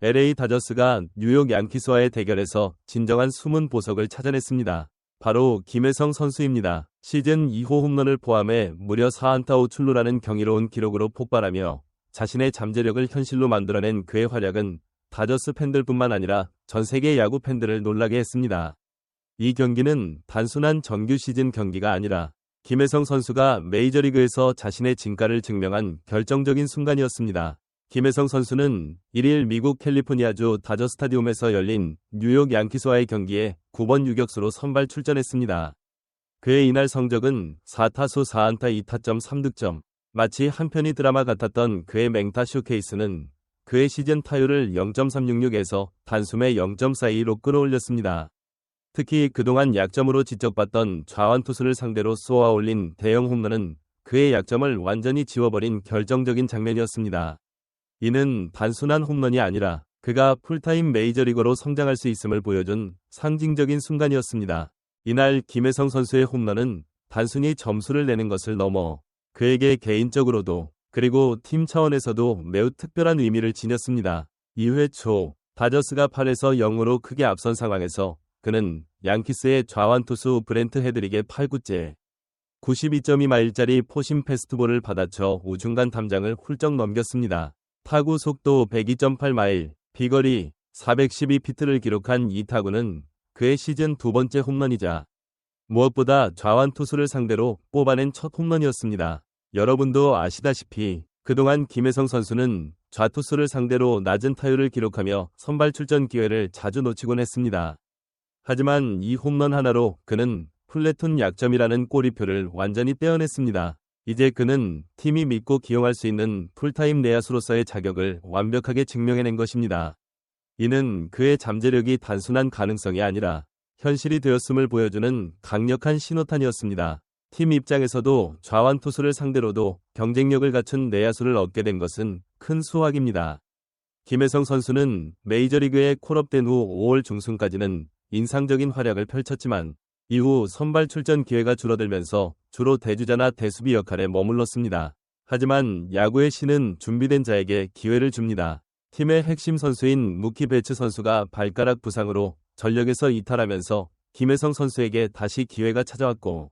LA 다저스가 뉴욕 양키스와의 대결에서 진정한 숨은 보석을 찾아냈습니다. 바로 김혜성 선수입니다. 시즌 2호 홈런을 포함해 무려 4안타 5출루라는 경이로운 기록으로 폭발하며 자신의 잠재력을 현실로 만들어낸 그의 활약은 다저스 팬들뿐만 아니라 전 세계 야구 팬들을 놀라게 했습니다. 이 경기는 단순한 정규 시즌 경기가 아니라 김혜성 선수가 메이저리그에서 자신의 진가를 증명한 결정적인 순간이었습니다. 김혜성 선수는 1일 미국 캘리포니아주 다저 스타디움에서 열린 뉴욕 양키스와의 경기에 9번 유격수로 선발 출전했습니다. 그의 이날 성적은 4타수 4안타 2타점 3득점. 마치 한편의 드라마 같았던 그의 맹타 쇼케이스는 그의 시즌 타율을 0.366에서 단숨에 0.42로 끌어올렸습니다. 특히 그동안 약점으로 지적받던 좌완 투수를 상대로 쏘아 올린 대형 홈런은 그의 약점을 완전히 지워버린 결정적인 장면이었습니다. 이는 단순한 홈런이 아니라 그가 풀타임 메이저리거로 성장할 수 있음을 보여준 상징적인 순간이었습니다. 이날 김혜성 선수의 홈런은 단순히 점수를 내는 것을 넘어 그에게 개인적으로도 그리고 팀 차원에서도 매우 특별한 의미를 지녔습니다. 2회 초 다저스가 8에서 0으로 크게 앞선 상황에서 그는 양키스의 좌완 투수 브렌트 헤드릭의 8구째 92.2마일짜리 포심 패스트볼을 받아쳐 우중간 담장을 훌쩍 넘겼습니다. 타구 속도 102.8마일, 비거리 412피트를 기록한 이 타구는 그의 시즌 두 번째 홈런이자 무엇보다 좌완 투수를 상대로 뽑아낸 첫 홈런이었습니다. 여러분도 아시다시피 그동안 김혜성 선수는 좌투수를 상대로 낮은 타율을 기록하며 선발 출전 기회를 자주 놓치곤 했습니다. 하지만 이 홈런 하나로 그는 플래툰 약점이라는 꼬리표를 완전히 떼어냈습니다. 이제 그는 팀이 믿고 기용할 수 있는 풀타임 내야수로서의 자격을 완벽하게 증명해낸 것입니다. 이는 그의 잠재력이 단순한 가능성이 아니라 현실이 되었음을 보여주는 강력한 신호탄이었습니다. 팀 입장에서도 좌완 투수를 상대로도 경쟁력을 갖춘 내야수를 얻게 된 것은 큰 수확입니다. 김혜성 선수는 메이저리그에 콜업된 후 5월 중순까지는 인상적인 활약을 펼쳤지만 이후 선발 출전 기회가 줄어들면서 주로 대주자나 대수비 역할에 머물렀습니다. 하지만 야구의 신은 준비된 자에게 기회를 줍니다. 팀의 핵심 선수인 무키 베츠 선수가 발가락 부상으로 전력에서 이탈하면서 김혜성 선수에게 다시 기회가 찾아왔고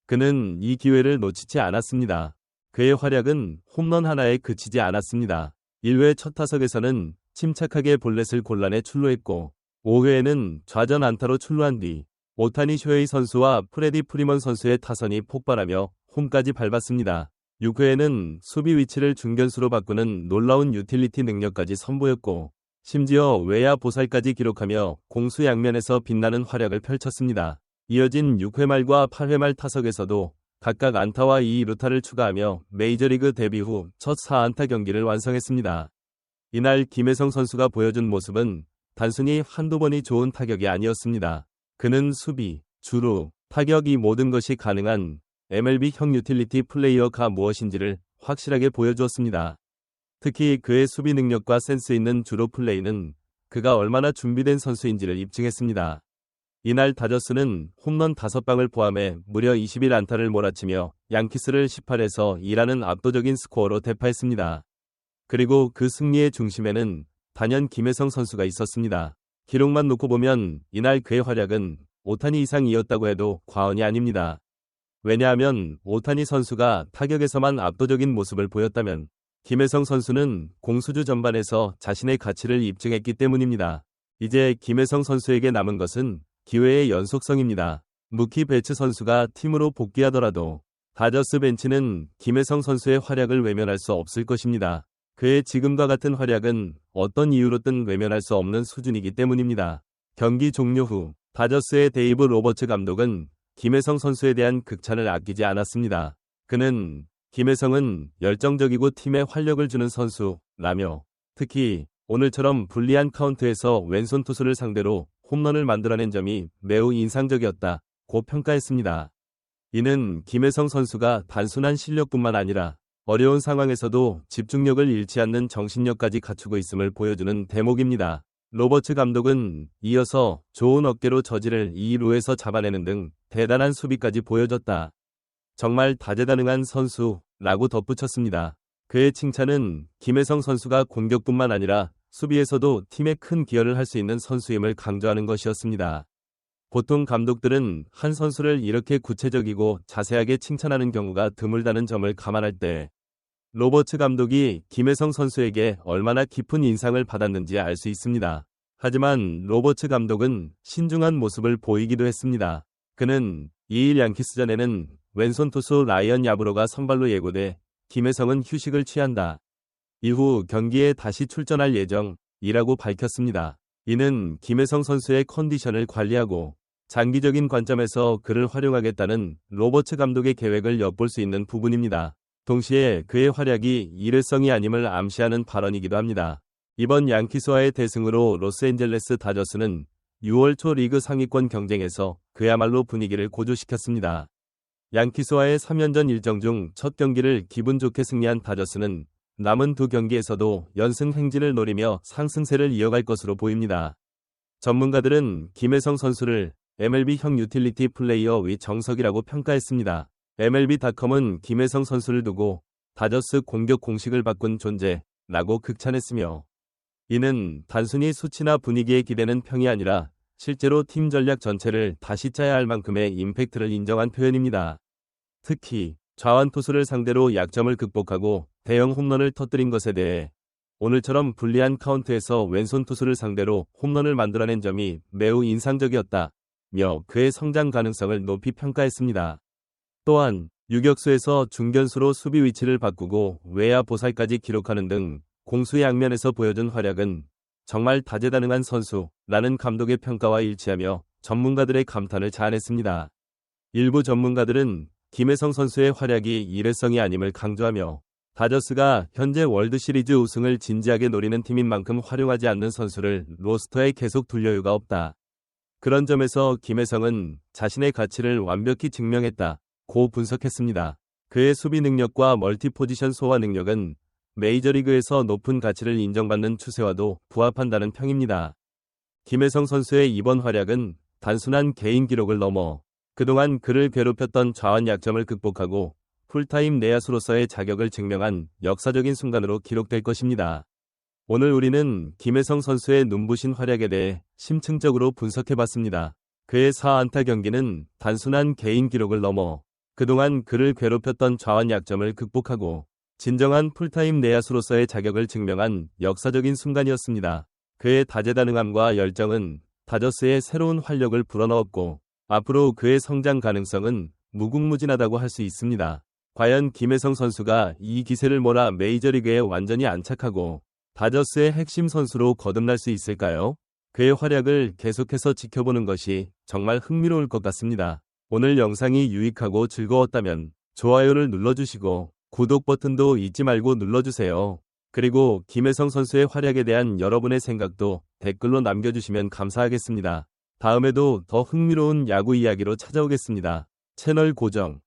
그는 이 기회를 놓치지 않았습니다. 그의 활약은 홈런 하나에 그치지 않았습니다. 1회 첫 타석에서는 침착하게 볼넷을 골라내 출루했고 5회에는 좌전 안타로 출루한 뒤 오타니 쇼헤이 선수와 프레디 프리먼 선수의 타선이 폭발하며 홈까지 밟았습니다. 6회에는 수비 위치를 중견수로 바꾸는 놀라운 유틸리티 능력까지 선보였고 심지어 외야 보살까지 기록하며 공수 양면에서 빛나는 활약을 펼쳤습니다. 이어진 6회 말과 8회 말 타석에서도 각각 안타와 2루타를 추가하며 메이저리그 데뷔 후 첫 4안타 경기를 완성했습니다. 이날 김혜성 선수가 보여준 모습은 단순히 한두 번이 좋은 타격이 아니었습니다. 그는 수비, 주루, 타격 이 모든 것이 가능한 MLB형 유틸리티 플레이어가 무엇인지를 확실하게 보여주었습니다. 특히 그의 수비 능력과 센스 있는 주루 플레이는 그가 얼마나 준비된 선수인지를 입증했습니다. 이날 다저스는 홈런 5방을 포함해 무려 21안타를 몰아치며 양키스를 18에서 2라는 압도적인 스코어로 대파했습니다. 그리고 그 승리의 중심에는 단연 김혜성 선수가 있었습니다. 기록만 놓고 보면 이날 그의 활약은 오타니 이상이었다고 해도 과언이 아닙니다. 왜냐하면 오타니 선수가 타격에서만 압도적인 모습을 보였다면 김혜성 선수는 공수주 전반에서 자신의 가치를 입증했기 때문입니다. 이제 김혜성 선수에게 남은 것은 기회의 연속성입니다. 무키 베츠 선수가 팀으로 복귀하더라도 다저스 벤치는 김혜성 선수의 활약을 외면할 수 없을 것입니다. 그의 지금과 같은 활약은 어떤 이유로든 외면할 수 없는 수준이기 때문입니다. 경기 종료 후 다저스의 데이브 로버츠 감독은 김혜성 선수에 대한 극찬을 아끼지 않았습니다. 그는 김혜성은 열정적이고 팀에 활력을 주는 선수라며 특히 오늘처럼 불리한 카운트에서 왼손 투수를 상대로 홈런을 만들어낸 점이 매우 인상적이었다고 평가했습니다. 이는 김혜성 선수가 단순한 실력뿐만 아니라 어려운 상황에서도 집중력을 잃지 않는 정신력까지 갖추고 있음을 보여주는 대목입니다. 로버츠 감독은 이어서 좋은 어깨로 저지를 2루에서 잡아내는 등 대단한 수비까지 보여줬다. 정말 다재다능한 선수라고 덧붙였습니다. 그의 칭찬은 김혜성 선수가 공격뿐만 아니라 수비에서도 팀에 큰 기여를 할 수 있는 선수임을 강조하는 것이었습니다. 보통 감독들은 한 선수를 이렇게 구체적이고 자세하게 칭찬하는 경우가 드물다는 점을 감안할 때 로버츠 감독이 김혜성 선수에게 얼마나 깊은 인상을 받았는지 알 수 있습니다. 하지만 로버츠 감독은 신중한 모습을 보이기도 했습니다. 그는 2일 양키스전에는 왼손 투수 라이언 야브로가 선발로 예고돼 김혜성은 휴식을 취한다. 이후 경기에 다시 출전할 예정이라고 밝혔습니다. 이는 김혜성 선수의 컨디션을 관리하고 장기적인 관점에서 그를 활용하겠다는 로버츠 감독의 계획을 엿볼 수 있는 부분입니다. 동시에 그의 활약이 일회성이 아님을 암시하는 발언이기도 합니다. 이번 양키스와의 대승으로 로스앤젤레스 다저스는 6월 초 리그 상위권 경쟁에서 그야말로 분위기를 고조시켰습니다. 양키스와의 3연전 일정 중 첫 경기를 기분 좋게 승리한 다저스는 남은 두 경기에서도 연승 행진을 노리며 상승세를 이어갈 것으로 보입니다. 전문가들은 김혜성 선수를 MLB형 유틸리티 플레이어의 정석이라고 평가했습니다. MLB.com은 김혜성 선수를 두고 다저스 공격 공식을 바꾼 존재라고 극찬했으며 이는 단순히 수치나 분위기에 기대는 평이 아니라 실제로 팀 전략 전체를 다시 짜야 할 만큼의 임팩트를 인정한 표현입니다. 특히 좌완 투수를 상대로 약점을 극복하고 대형 홈런을 터뜨린 것에 대해 오늘처럼 불리한 카운트에서 왼손 투수를 상대로 홈런을 만들어낸 점이 매우 인상적이었다며 그의 성장 가능성을 높이 평가했습니다. 또한 유격수에서 중견수로 수비 위치를 바꾸고 외야 보살까지 기록하는 등 공수양면에서 보여준 활약은 정말 다재다능한 선수라는 감독의 평가와 일치하며 전문가들의 감탄을 자아냈습니다. 일부 전문가들은 김혜성 선수의 활약이 일회성이 아님을 강조하며 다저스가 현재 월드시리즈 우승을 진지하게 노리는 팀인 만큼 활용하지 않는 선수를 로스터에 계속 둘 여유가 없다. 그런 점에서 김혜성은 자신의 가치를 완벽히 증명했다고 분석했습니다. 그의 수비 능력과 멀티 포지션 소화 능력은 메이저리그에서 높은 가치를 인정받는 추세와도 부합한다는 평입니다. 김혜성 선수의 이번 활약은 단순한 개인 기록을 넘어 그동안 그를 괴롭혔던 좌완 약점을 극복하고 풀타임 내야수로서의 자격을 증명한 역사적인 순간으로 기록될 것입니다. 오늘 우리는 김혜성 선수의 눈부신 활약에 대해 심층적으로 분석해봤습니다. 그의 4안타 경기는 단순한 개인 기록을 넘어 그동안 그를 괴롭혔던 좌완 약점을 극복하고 진정한 풀타임 내야수로서의 자격을 증명한 역사적인 순간이었습니다. 그의 다재다능함과 열정은 다저스의 새로운 활력을 불어넣었고 앞으로 그의 성장 가능성은 무궁무진하다고 할 수 있습니다. 과연 김혜성 선수가 이 기세를 몰아 메이저리그에 완전히 안착하고 다저스의 핵심 선수로 거듭날 수 있을까요? 그의 활약을 계속해서 지켜보는 것이 정말 흥미로울 것 같습니다. 오늘 영상이 유익하고 즐거웠다면 좋아요를 눌러주시고 구독 버튼도 잊지 말고 눌러주세요. 그리고 김혜성 선수의 활약에 대한 여러분의 생각도 댓글로 남겨주시면 감사하겠습니다. 다음에도 더 흥미로운 야구 이야기로 찾아오겠습니다. 채널 고정.